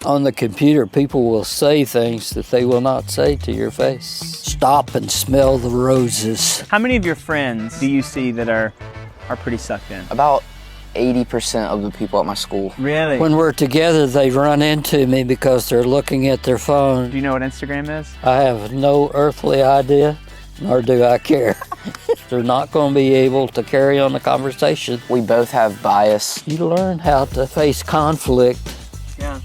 On the computer, people will say things that they will not say to your face. Stop and smell the roses. How many of your friends do you see that are pretty sucked in? About 80% of the people at my school. Really? When we're together, they run into me because they're looking at their phone. Do you know what Instagram is? I have no earthly idea, nor do I care. They're not going to be able to carry on the conversation. We both have bias. You learn how to face conflict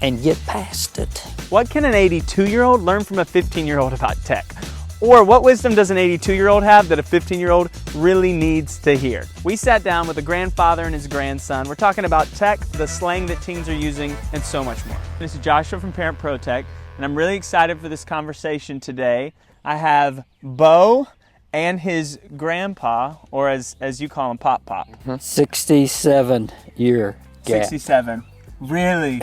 and get past it. What can an 82-year-old learn from a 15-year-old about tech? Or what wisdom does an 82-year-old have that a 15-year-old really needs to hear? We sat down with a grandfather and his grandson. We're talking about tech, the slang that teens are using, and so much more. This is Joshua from Parent ProTech, and I'm really excited for this conversation today. I have Bo and his grandpa, or as you call him, Pop. 67-year gap. 67. Really?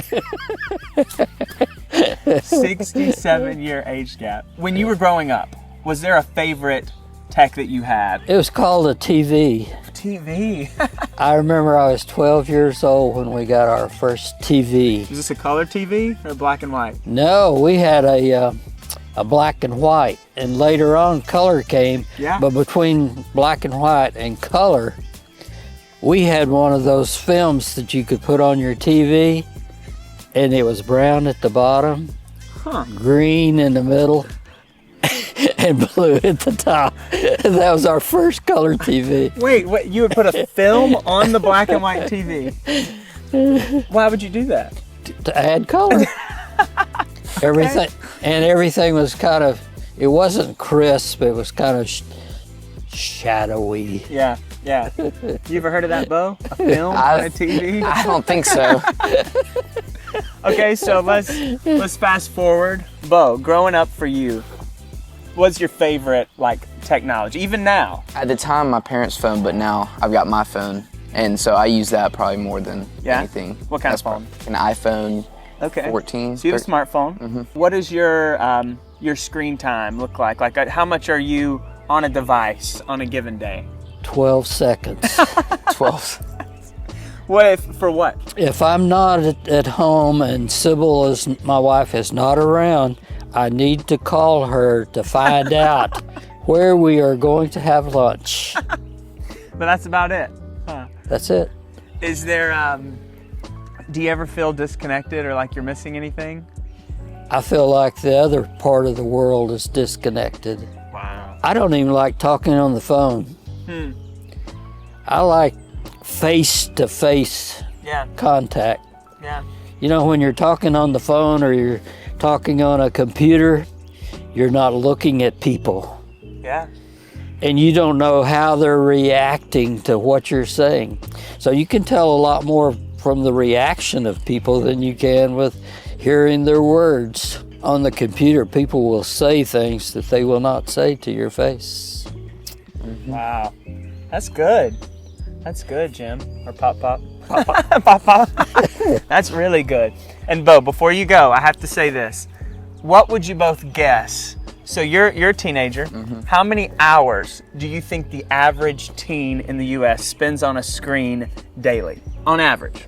67-year age gap. When you were growing up, was there a favorite tech that you had? It was called a TV. TV? I remember I was 12 years old when we got our first TV. Was this a color TV or black and white? No, we had a black and white, and later on color came. Yeah. But between black and white and color, we had one of those films that you could put on your TV, and it was brown at the bottom, green in the middle, and blue at the top. That was our first color TV. Wait, you would put a film on the black and white TV? Why would you do that? To add color. Everything was kind of, it wasn't crisp, it was kind of shadowy. Yeah. You ever heard of that, Bo? A film on a TV? I don't think so. Okay, so let's fast forward. Bo, growing up for you, what's your favorite technology, even now? At the time, my parents' phone, but now I've got my phone, and so I use that probably more than anything. What kind of phone? An iPhone 14. So you have a smartphone. Mm-hmm. What does your screen time look like? How much are you on a device on a given day? 12 seconds. 12. For what? If I'm not at home and Sybil, my wife, is not around, I need to call her to find out where we are going to have lunch. But that's about it. Huh? That's it. Is there, do you ever feel disconnected or like you're missing anything? I feel like the other part of the world is disconnected. Wow. I don't even like talking on the phone. I like face-to-face contact. Yeah. You know, when you're talking on the phone or you're talking on a computer, you're not looking at people. Yeah. And you don't know how they're reacting to what you're saying. So you can tell a lot more from the reaction of people than you can with hearing their words. On the computer, people will say things that they will not say to your face. Wow. That's good. That's good, Jim. Or Pop. Pop. That's really good. And Bo, before you go, I have to say this. What would you both guess? So you're a teenager. How many hours do you think the average teen in the US spends on a screen daily? On average.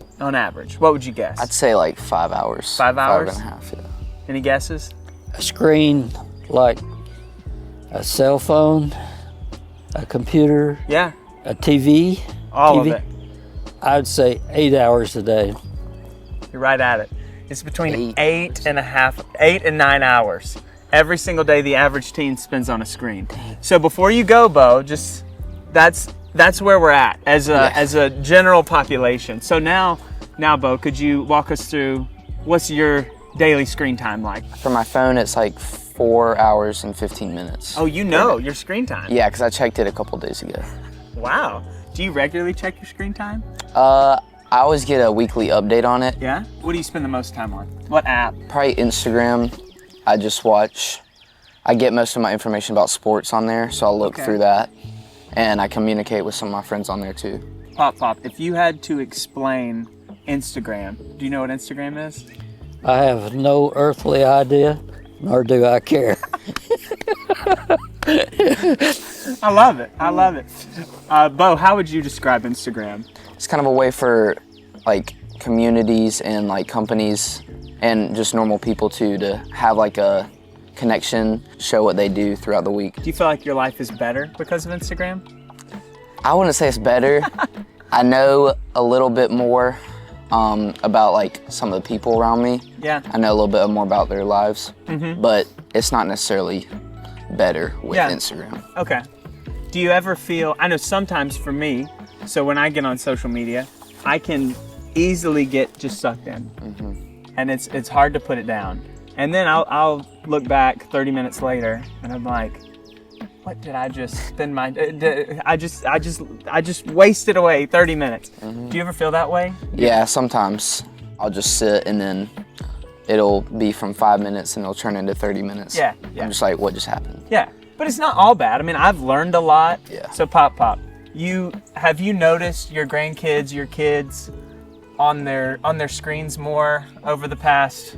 What would you guess? I'd say like 5 hours. 5 hours? 5.5, yeah. Any guesses? A screen like a cell phone, a computer, Yeah. a TV. All of it. I'd say 8 hours a day. You're right at it. It's between 8 and 9 hours. Every single day the average teen spends on a screen. So before you go, Bo, just that's where we're at as a general population. So now Bo, could you walk us through what's your daily screen time like? For my phone, it's like 4 hours and 15 minutes. Oh, you know your screen time. Yeah, because I checked it a couple days ago. Wow. Do you regularly check your screen time? I always get a weekly update on it. Yeah? What do you spend the most time on? What app? Probably Instagram. I just watch. I get most of my information about sports on there, so I'll look through that. And I communicate with some of my friends on there too. Pop, if you had to explain Instagram, do you know what Instagram is? I have no earthly idea, nor do I care. I love it. Bo, how would you describe Instagram? It's kind of a way for like communities and like companies and just normal people too, to have like a connection, show what they do throughout the week. Do you feel like your life is better because of Instagram? I wouldn't say it's better. I know a little bit more about like some of the people around me. Yeah. I know a little bit more about their lives, but it's not necessarily better with Instagram. Okay. Do you ever feel, I know sometimes for me, so when I get on social media, I can easily get just sucked in. And it's hard to put it down. And then I'll look back 30 minutes later and I'm like, what did I just spend my, I just wasted away 30 minutes. Do you ever feel that way? Yeah, sometimes I'll just sit and then it'll be from 5 minutes and it'll turn into 30 minutes. Yeah. I'm just like, what just happened? Yeah, but it's not all bad. I mean, I've learned a lot. Yeah. So Pop, have you noticed your grandkids, your kids on their screens more over the past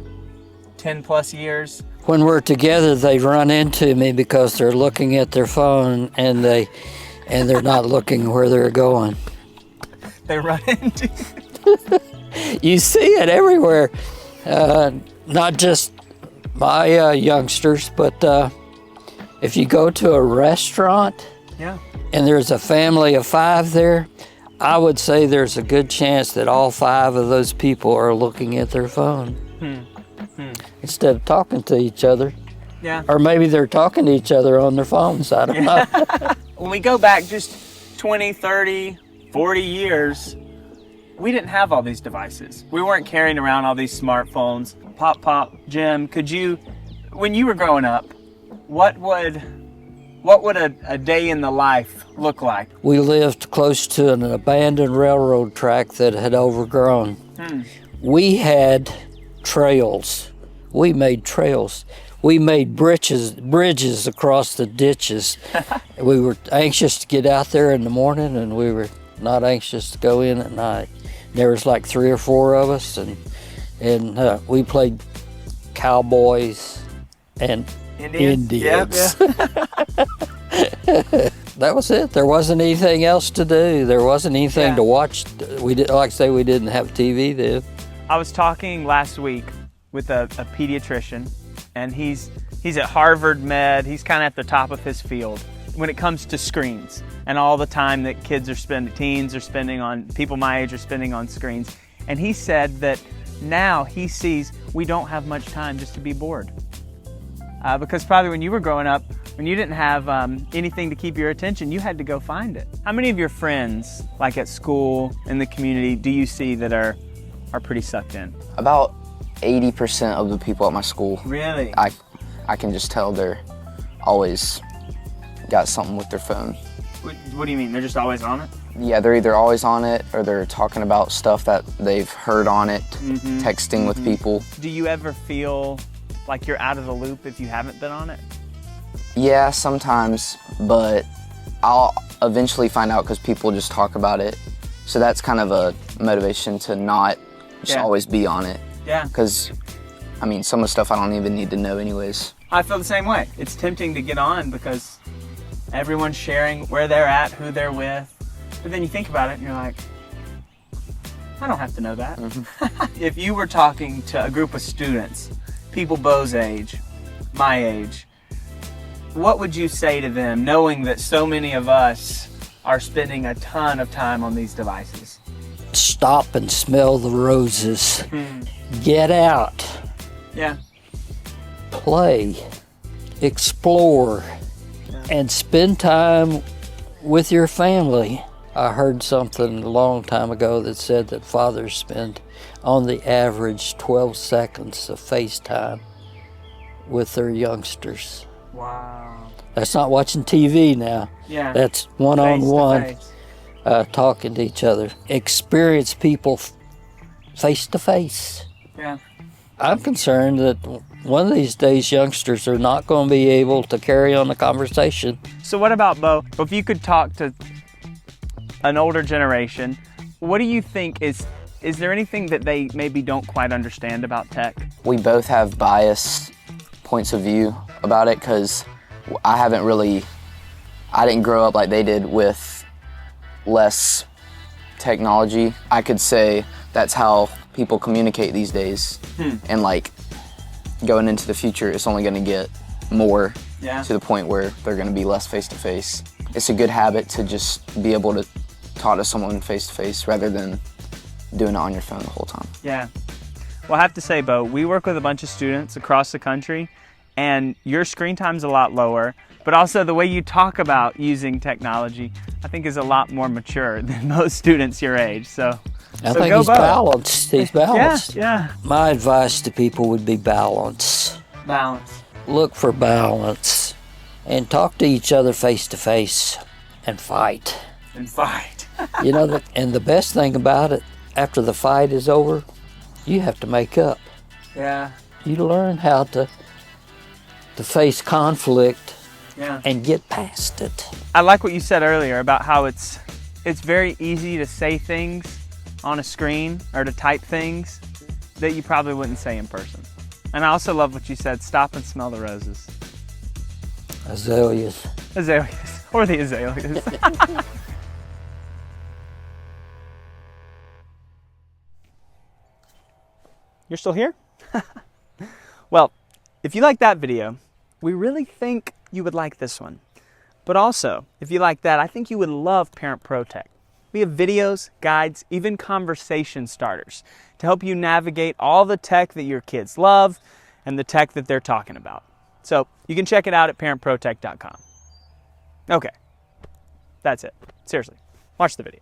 10 plus years? When we're together, they run into me because they're looking at their phone and they're not looking where they're going. They run into You see it everywhere, not just my youngsters, but if you go to a restaurant and there's a family of 5 there, I would say there's a good chance that all 5 of those people are looking at their phone instead of talking to each other. Yeah. Or maybe they're talking to each other on their phones. I don't know. When we go back just 20, 30, 40 years, we didn't have all these devices. We weren't carrying around all these smartphones. Pop, Jim, when you were growing up, what would a day in the life look like? We lived close to an abandoned railroad track that had overgrown. We had trails. We made trails. We made bridges across the ditches. We were anxious to get out there in the morning, and we were not anxious to go in at night. There was like 3 or 4 of us, and we played cowboys and Indians. Yep. That was it. There wasn't anything else to do. There wasn't anything to watch. We did, like I say, we didn't have TV then. I was talking last week with a pediatrician, and he's at Harvard Med. He's kind of at the top of his field when it comes to screens and all the time that teens are spending on, people my age are spending on screens. And he said that now he sees we don't have much time just to be bored. Because probably when you were growing up, when you didn't have anything to keep your attention, you had to go find it. How many of your friends, like at school, in the community, do you see that are pretty sucked in? About 80% of the people at my school. Really? I can just tell they're always got something with their phone. What do you mean? They're just always on it? Yeah, they're either always on it or they're talking about stuff that they've heard on it, texting with people. Do you ever feel like you're out of the loop if you haven't been on it? Yeah, sometimes, but I'll eventually find out because people just talk about it. So that's kind of a motivation to not just always be on it. Yeah. Because, I mean, some of the stuff I don't even need to know anyways. I feel the same way. It's tempting to get on because everyone's sharing where they're at, who they're with. But then you think about it and you're like, I don't have to know that. If you were talking to a group of students, people Bo's age, my age, what would you say to them knowing that so many of us are spending a ton of time on these devices? Stop and smell the roses. Get out. Yeah. Play. Explore. And spend time with your family. I heard something a long time ago that said that fathers spend on the average 12 seconds of FaceTime with their youngsters. Wow. That's not watching TV now. Yeah. That's one-on-one Face-to-face. talking to each other. Experience people face-to-face. Yeah. I'm concerned that one of these days youngsters are not going to be able to carry on the conversation. So what about Bo? If you could talk to an older generation, what do you think is there anything that they maybe don't quite understand about tech? We both have biased points of view about it because I didn't grow up like they did with less technology. I could say that's how people communicate these days. And like going into the future, it's only going to get more to the point where they're going to be less face-to-face. It's a good habit to just be able to talk to someone face-to-face rather than doing it on your phone the whole time. Yeah. Well, I have to say, Bo, we work with a bunch of students across the country, and your screen time's a lot lower, but also the way you talk about using technology, I think is a lot more mature than most students your age. So I think he's balanced. He's balanced. Yeah. My advice to people would be balance. Balance. Look for balance and talk to each other face to face and fight. And fight. You know, and the best thing about it, after the fight is over, you have to make up. Yeah. You learn how to face conflict and get past it. I like what you said earlier about how it's very easy to say things on a screen or to type things that you probably wouldn't say in person. And I also love what you said, stop and smell the roses. Azaleas. Azaleas, or the azaleas. You're still here? Well, if you like that video, we really think you would like this one. But also, if you like that, I think you would love Parent ProTech. We have videos, guides, even conversation starters to help you navigate all the tech that your kids love and the tech that they're talking about. So you can check it out at parentprotech.com. Okay, that's it. Seriously, watch the video.